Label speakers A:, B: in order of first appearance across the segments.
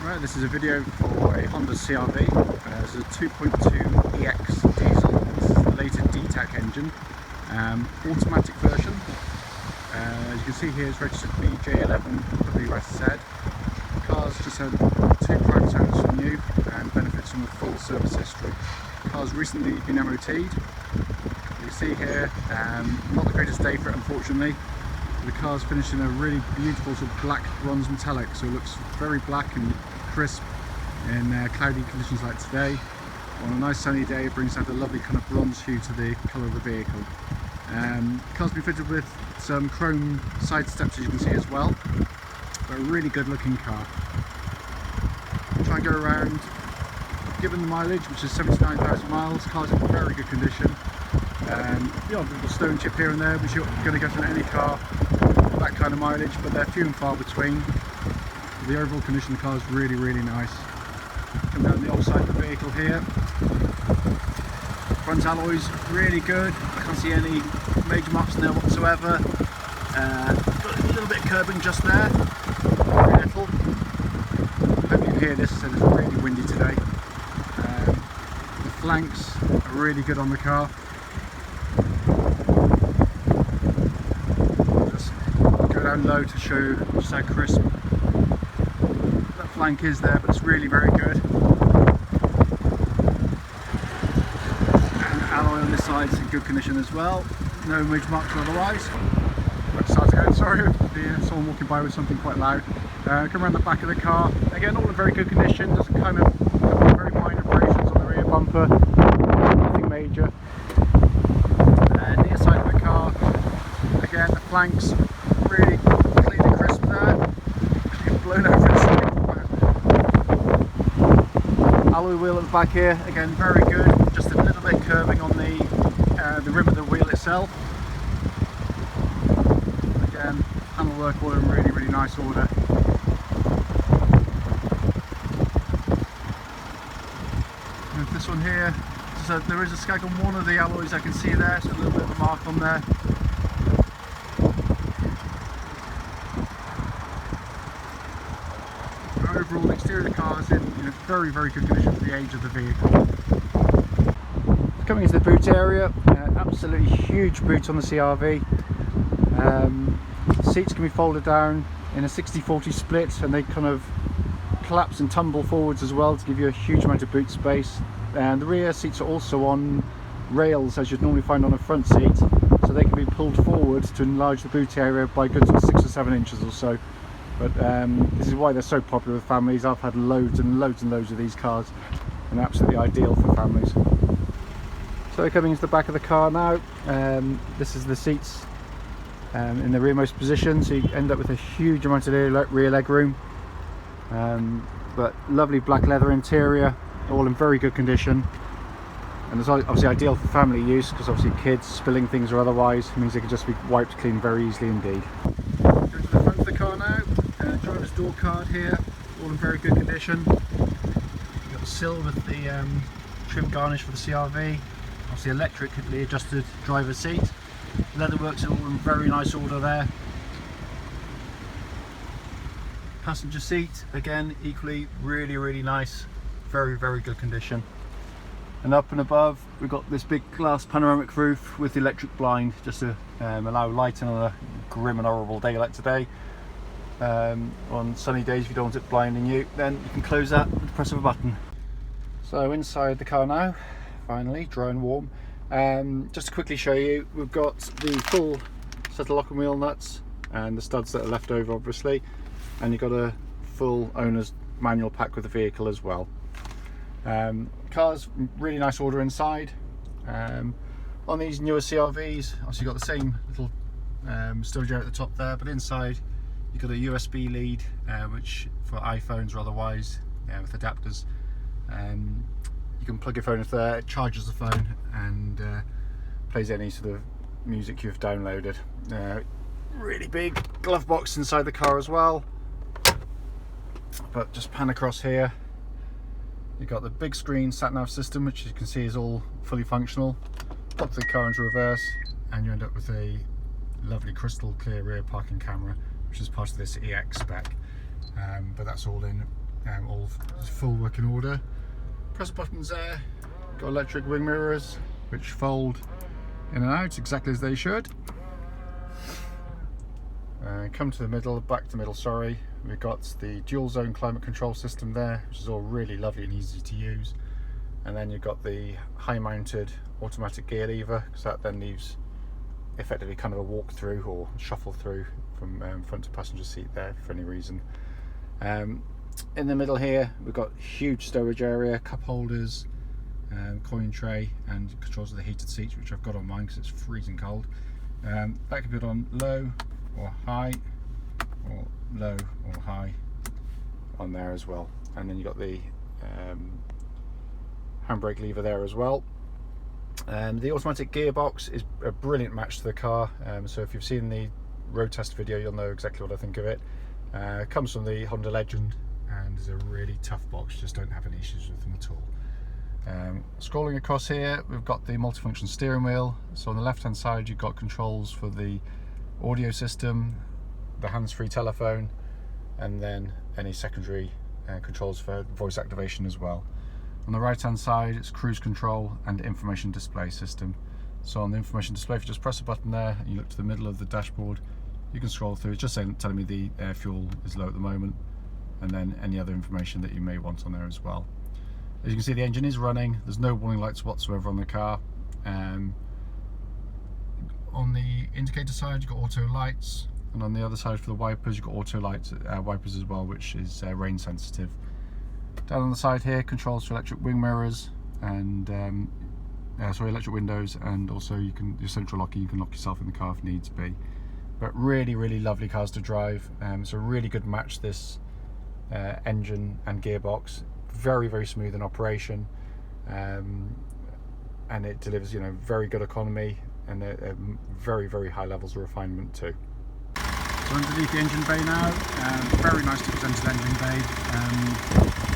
A: Right, this is a video for a Honda CR-V. This is a 2.2 diesel. This is the latest DTEC engine, automatic version. As you can see here, it's registered BJ11WSZ. The car's just had 2 private owners from new and benefits from a full service history. The car's recently been MOT'd. You see here, not the greatest day for it, unfortunately. The car's finished in a really beautiful sort of black bronze metallic, so it looks very black and crisp in cloudy conditions like today. On a nice sunny day, it brings out a lovely kind of bronze hue to the colour of the vehicle. The car's been fitted with some chrome side steps, as you can see as well. But a really good looking car. Try and go around, given the mileage, which is 79,000 miles, the car's in very good condition. The odd little stone chip here and there, which you're going to get on any car with that kind of mileage, but they're few and far between. The overall condition of the car is really, really nice. Come down the opposite side of the vehicle here. Front alloys really good. I can't see any major marks in there whatsoever. Got a little bit of curbing just there, very little. I hope you can hear this, as it's really windy today. The flanks are really good on the car. Just go down low to show just how crisp that flank is there, but it's really very good. And alloy on this side is in good condition as well. No major marks or otherwise. Let's start again, sorry, someone walking by with something quite loud. Come around the back of the car. Again, all in very good condition. There's kind of very minor abrasions on the rear bumper. Nothing major. Near side of the car. Again, the flanks really clean and crisp there. You've blown over the steering. Alloy wheel at the back here. Again, very good. Just a little bit curving on the rim of the wheel itself. Again, panel work all in really, really nice order. And this one here, so there is a skag on one of the alloys I can see there, so a little bit of a mark on there. But overall, the exterior of the car is in very, very good condition for the age of the vehicle. Coming into the boot area, absolutely huge boot on the CR-V. Seats can be folded down in a 60-40 split, and they kind of collapse and tumble forwards as well to give you a huge amount of boot space. And the rear seats are also on rails, as you'd normally find on a front seat, so they can be pulled forward to enlarge the boot area by good 6 or 7 inches or so. But this is why they're so popular with families. I've had loads and loads and loads of these cars, and they're absolutely ideal for families. So coming into the back of the car now, this is the seats in the rearmost position, so you end up with a huge amount of rear leg room. But lovely black leather interior, all in very good condition, and it's obviously ideal for family use, because obviously kids spilling things or otherwise means they can just be wiped clean very easily indeed. Go to the front of the car now. Driver's door card here, all in very good condition. You've got the sill with the trim garnish for the CR-V. Obviously electrically adjusted driver's seat. Leatherworks are all in very nice order there. Passenger seat, again, equally really, really nice. Very, very good condition. And up and above, we've got this big glass panoramic roof with the electric blind, just to allow lighting on a grim and horrible day like today. On sunny days, if you don't want it blinding you, then you can close that with the press of a button. So inside the car now, finally, dry and warm. Just to quickly show you, we've got the full set of lock and wheel nuts and the studs that are left over, obviously, and you've got a full owner's manual pack with the vehicle as well. Car's really nice order inside. On these newer CR-Vs, obviously you've got the same little storage area at the top there, but inside you've got a USB lead, which for iPhones or otherwise, with adapters. You can plug your phone into there, it charges the phone and plays any sort of music you've downloaded. Really big glove box inside the car as well. But just pan across here, you've got the big screen Sat-Nav System, which you can see is all fully functional. Pop the car into reverse and you end up with a lovely crystal clear rear parking camera, which is part of this EX spec. But that's all in all full working order. Press buttons there, got electric wing mirrors which fold in and out exactly as they should. Come to the middle, back to middle, sorry. We've got the dual zone climate control system there, which is all really lovely and easy to use. And then you've got the high mounted automatic gear lever, because that then leaves effectively kind of a walk through or shuffle through from front to passenger seat there for any reason. In the middle here we've got huge stowage area, cup holders, coin tray, and controls of the heated seats, which I've got on mine because it's freezing cold. That can be put on low or high, or low or high on there as well. And then you've got the handbrake lever there as well. The automatic gearbox is a brilliant match to the car, so if you've seen the road test video you'll know exactly what I think of it. It comes from the Honda Legend and is a really tough box, just don't have any issues with them at all. Scrolling across here we've got the multifunction steering wheel, so on the left hand side you've got controls for the audio system, the hands-free telephone, and then any secondary controls for voice activation as well. On the right hand side it's cruise control and information display system. So on the information display, if you just press a button there and you look to the middle of the dashboard, you can scroll through. It's just telling me the air fuel is low at the moment, and then any other information that you may want on there as well. As you can see, the engine is running. There's no warning lights whatsoever on the car. On the indicator side you've got auto lights, and on the other side for the wipers you've got auto lights wipers as well, which is rain sensitive. Down on the side here, controls for electric wing mirrors and electric windows, and also your central locking, you can lock yourself in the car if needs be. But really lovely cars to drive. It's a really good match, this engine and gearbox. Very smooth in operation, and it delivers very good economy and very high levels of refinement too. So underneath the engine bay now, very nicely presented engine bay.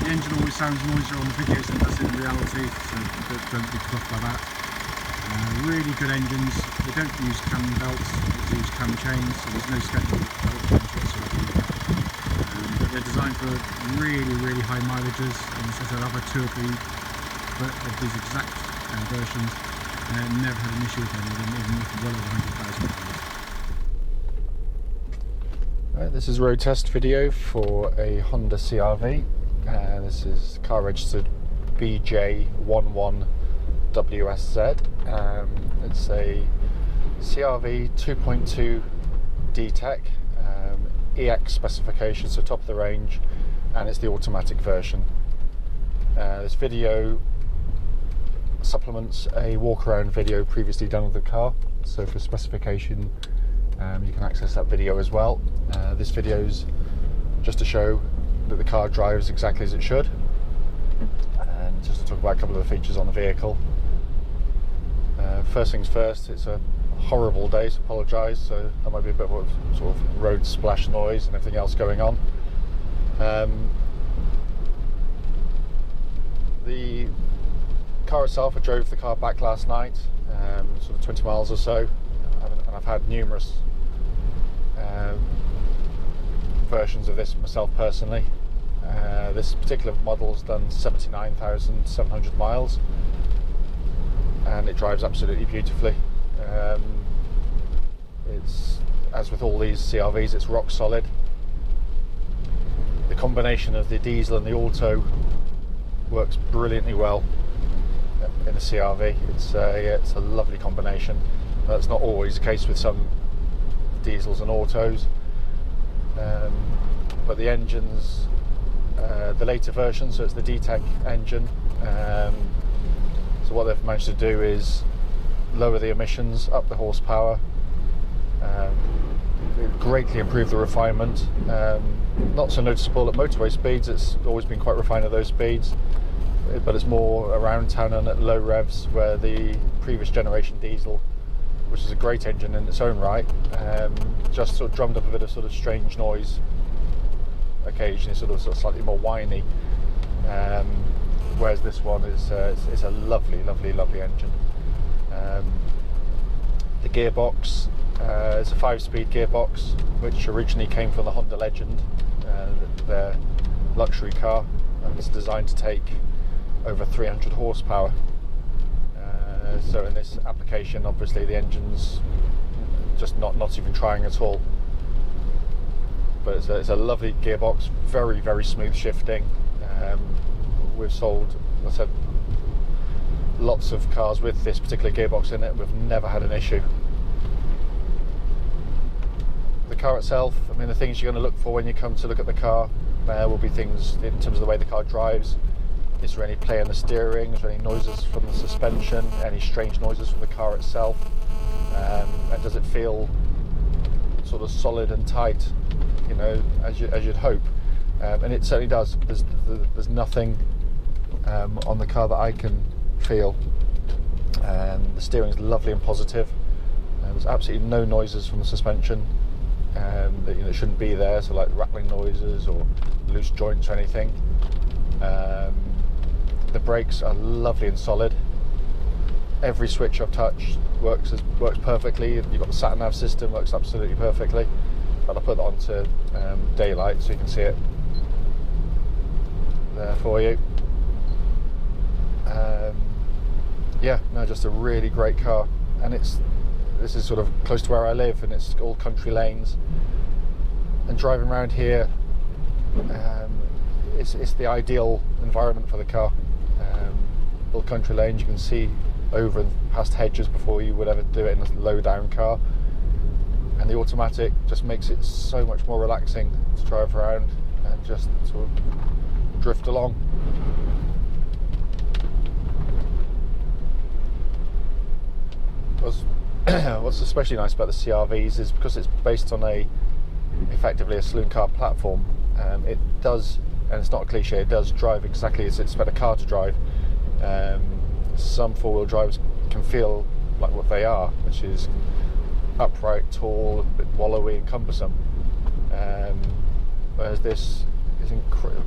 A: The engine always sounds noisier on the videos than it does in reality, so don't be fluffed by that. Really good engines. They don't use cam belts, they use cam chains, so there's no scheduled belt change whatsoever. But they're designed for really high mileages, and as I said, I've had two of these exact versions, and never had an issue with any of them, even with well over 100,000 miles. This is a road test video for a Honda CR-V. This is car registered BJ11WSZ. It's a CR-V 2.2i-DTEC EX specification, so top of the range, and it's the automatic version. This video supplements a walk around video previously done with the car, so for specification you can access that video as well. This video's just to show that the car drives exactly as it should, and just to talk about a couple of the features on the vehicle. First things first, it's a horrible day, so apologise, so there might be a bit of sort of road splash noise and everything else going on. The car itself, I drove the car back last night, sort of 20 miles or so, and I've had numerous versions of this myself personally. This particular model's done 79,700 miles, and it drives absolutely beautifully. It's, as with all these CR-Vs, it's rock solid. The combination of the diesel and the auto works brilliantly well in a CR-V. It's a lovely combination. That's not always the case with some diesels and autos, but the engines, the later version, so it's the DTEC engine. So what they've managed to do is lower the emissions, up the horsepower, greatly improve the refinement. Not so noticeable at motorway speeds, it's always been quite refined at those speeds, but it's more around town and at low revs, where the previous generation diesel, which is a great engine in its own right, just sort of drummed up a bit of sort of strange noise occasionally, sort of slightly more whiny, whereas this one is it's a lovely engine. The gearbox, it's a 5-speed gearbox, which originally came from the Honda Legend, their
B: luxury car, and it's designed to take over 300 horsepower. So in this application, obviously the engine's just not even trying at all. But it's a lovely gearbox, very, very smooth shifting. We've sold, as I said, lots of cars with this particular gearbox in it. We've never had an issue. The car itself, I mean, the things you're going to look for when you come to look at the car, there will be things in terms of the way the car drives. Is there any play on the steering? Is there any noises from the suspension? Any strange noises from the car itself? And does it feel sort of solid and tight, you know, as you'd hope? And it certainly does. There's nothing on the car that I can feel. The steering is lovely and positive. There's absolutely no noises from the suspension that, you know, shouldn't be there, so like rattling noises or loose joints or anything. The brakes are lovely and solid. Every switch I've touched works perfectly. You've got the Sat-Nav System, works absolutely perfectly. But I'll put that onto daylight so you can see it there for you. Yeah, no, just a really great car, and this is sort of close to where I live, and it's all country lanes. And driving around here, it's the ideal environment for the car. Little country lanes, you can see over and past hedges before you would ever do it in a low down car, and the automatic just makes it so much more relaxing to drive around and just sort of drift along. What's especially nice about the CR-Vs is because it's based on effectively a saloon car platform. It does, and it's not a cliche, it does drive exactly as it's expect a car to drive. Some four-wheel drives can feel like what they are, which is upright, tall, a bit wallowy and cumbersome. Whereas this is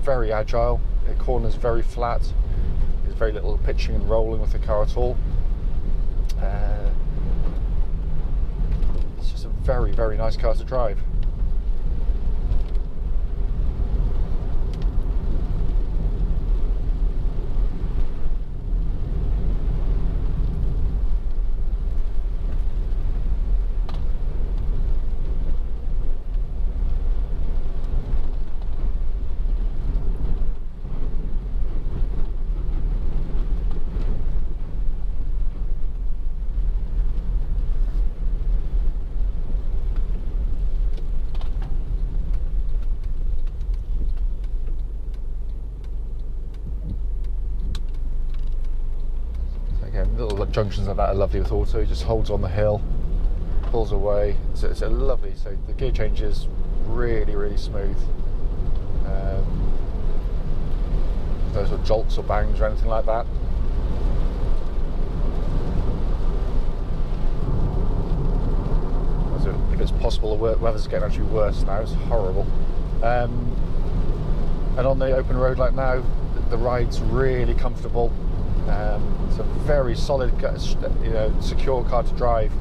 B: very agile. The corner's very flat. There's very little pitching and rolling with the car at all. It's just a very, very nice car to drive. Little junctions like that are lovely with auto. It just holds on the hill, pulls away. So it's a lovely. So the gear change is really, really smooth. No sort of jolts or bangs or anything like that. So if it's possible, the weather's getting actually worse now. It's horrible. And on the open road like now, the ride's really comfortable. It's a very solid, you know, secure car to drive.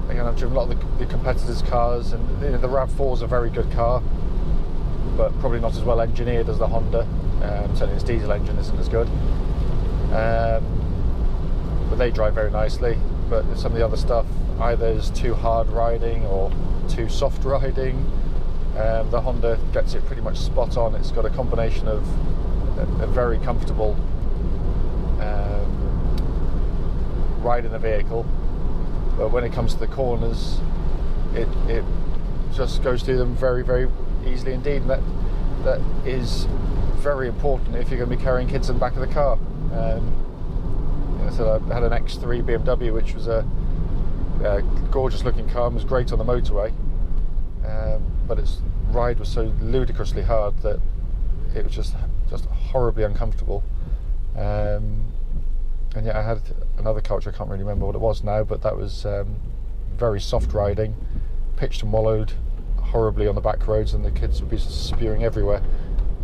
B: Again, I've driven a lot of the competitors' cars, and you know, the RAV4 is a very good car, but probably not as well engineered as the Honda. Certainly its diesel engine isn't as good. But they drive very nicely. But some of the other stuff either is too hard riding or too soft riding. The Honda gets it pretty much spot on. It's got a combination of a very comfortable ride in the vehicle, but when it comes to the corners, it just goes through them very, very easily indeed, and that is very important if you're going to be carrying kids in the back of the car. You know, so I had an X3 BMW, which was a gorgeous looking car and was great on the motorway, but its ride was so ludicrously hard that it was just horribly uncomfortable. And yet I had another car which I can't really remember what it was now, but that was very soft riding, pitched and wallowed horribly on the back roads, and the kids would be spewing everywhere.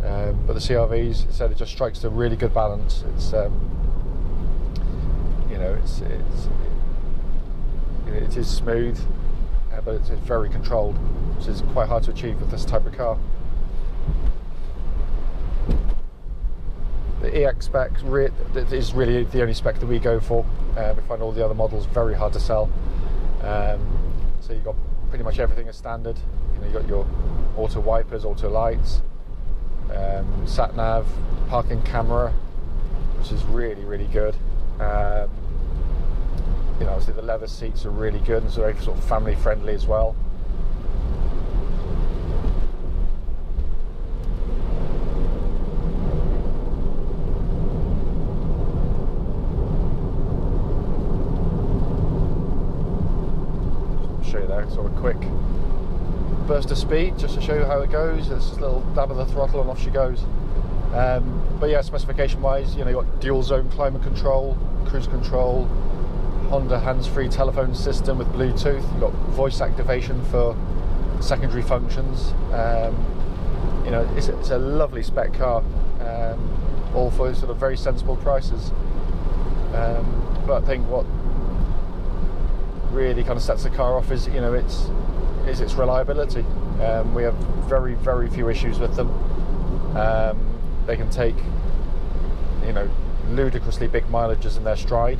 B: But the CR-Vs, it said, it just strikes a really good balance. It's you know, it is smooth, but it's very controlled, which is quite hard to achieve with this type of car. The EX spec is really the only spec that we go for. We find all the other models very hard to sell. So you've got pretty much everything as standard. You've got your auto wipers, auto lights, sat-nav, parking camera, which is really, really good. Obviously the leather seats are really good and very sort of family friendly as well. Show you there, sort of quick burst of speed just to show you how it goes. It's just a little dab of the throttle and off she goes. But yeah, specification wise, you've got dual zone climate control, cruise control, Honda hands-free telephone system with Bluetooth. You've got voice activation for secondary functions. It's a lovely spec car, all for sort of very sensible prices. But I think what really kind of sets the car off is its reliability. We have very, very few issues with them. They can take ludicrously big mileages in their stride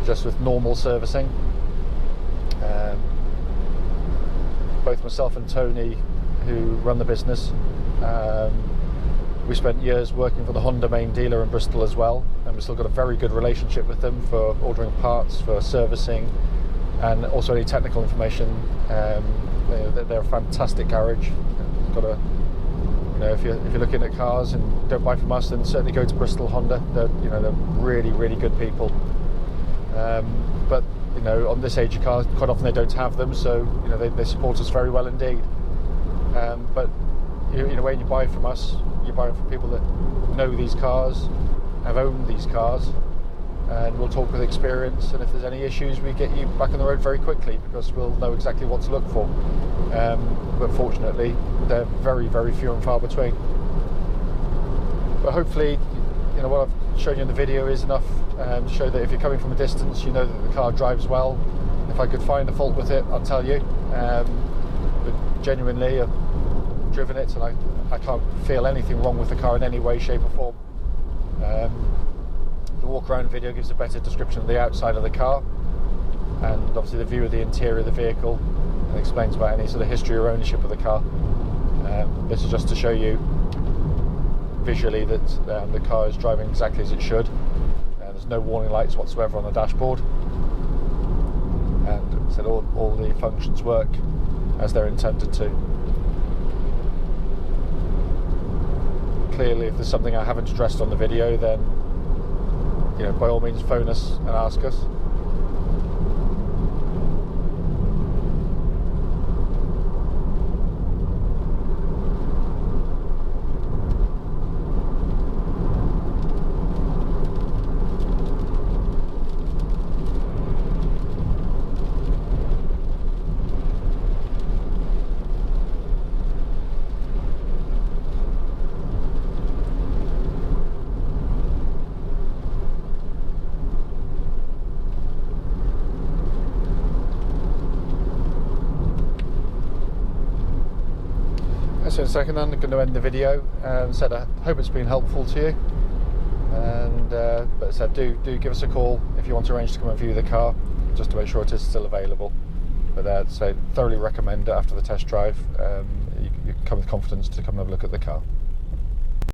B: just with normal servicing. Both myself and Tony, who run the business, we spent years working for the Honda main dealer in Bristol as well, and we've still got a very good relationship with them for ordering parts, for servicing, and also any technical information. They're a fantastic garage. If you're looking at cars and don't buy from us, then certainly go to Bristol Honda. They're really, really good people. But on this age of cars, quite often they don't have them, so they support us very well indeed. But when you buy from us, you buy from people that know these cars, have owned these cars, and we'll talk with experience, and if there's any issues we get you back on the road very quickly because we'll know exactly what to look for. But fortunately they're very, very few and far between. But hopefully what I've shown you in the video is enough to show that if you're coming from a distance, you know that the car drives well. If I could find a fault with it, I'll tell you. But genuinely I've driven it and I can't feel anything wrong with the car in any way, shape or form. The walk around video gives a better description of the outside of the car, and obviously the view of the interior of the vehicle, and explains about any sort of history or ownership of the car. This is just to show you visually that the car is driving exactly as it should. There's no warning lights whatsoever on the dashboard, and so all the functions work as they're intended to. Clearly, if there's something I haven't addressed on the video, then by all means phone us and ask us. So in a second I'm going to end the video. Said I hope it's been helpful to you, and but said do give us a call if you want to arrange to come and view the car, just to make sure it is still available. But so thoroughly recommend it after the test drive. You can come with confidence to come and have a look at the car.